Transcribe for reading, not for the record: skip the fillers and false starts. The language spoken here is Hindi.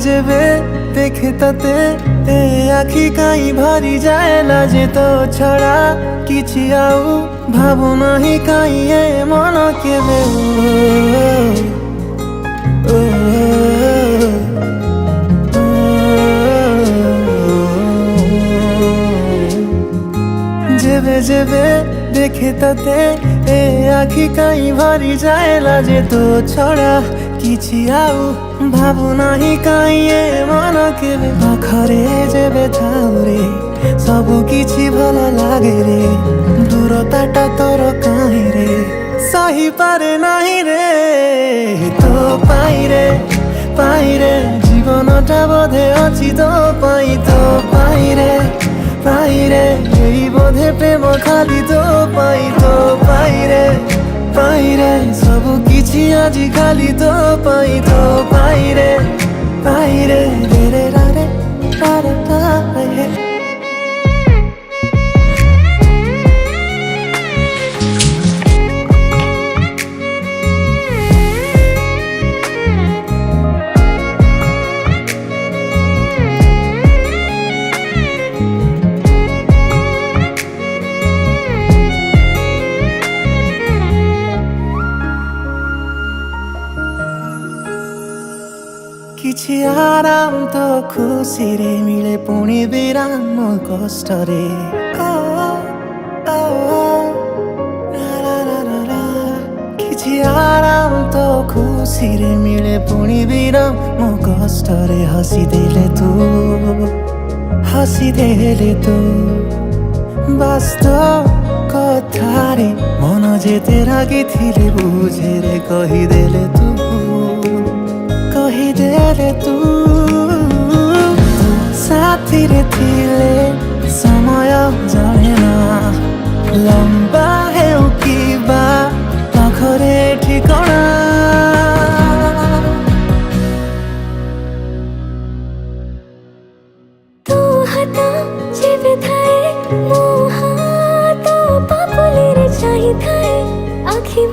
जेबे देखे तते ए आखि काई भरी जाए लाजे तो छड़ा किछि आउ भाबो नाही काई ए मन केबे जेबे जेबे देखे तते ए आखि काई भरी जाए लाजे तो छड़ा किछि आउ भाबु नाही काई ए मन केबे पाखरे जेबे थाउ रे सबु किछि भल लागे रे दूरताटा तोर काहे रे सही पारे नाही रे तो पाई रे जीवनटा बोधे अछि तो पाई रे এই বোধে প্রেম খালি তো পাই রে সবু কিছু আজি খালি তো পাই রে রে রে রা রে রে किछि आराम तो खुशी रे मिले पुणी विराम कष्ट रे किछि आराम तो खुशी रे मिले पुणी विराम कष्ट रे हसी देले तू वास्तव कथा रे मन जेते रागी थिले बुझे रे कहिदेले तू साथी रे थिले समय जाने ना लंबा है किबा पाखरे ठिकाना तू हता जेबे थाए मोहा तो पापुले रे चाहि थाए आखि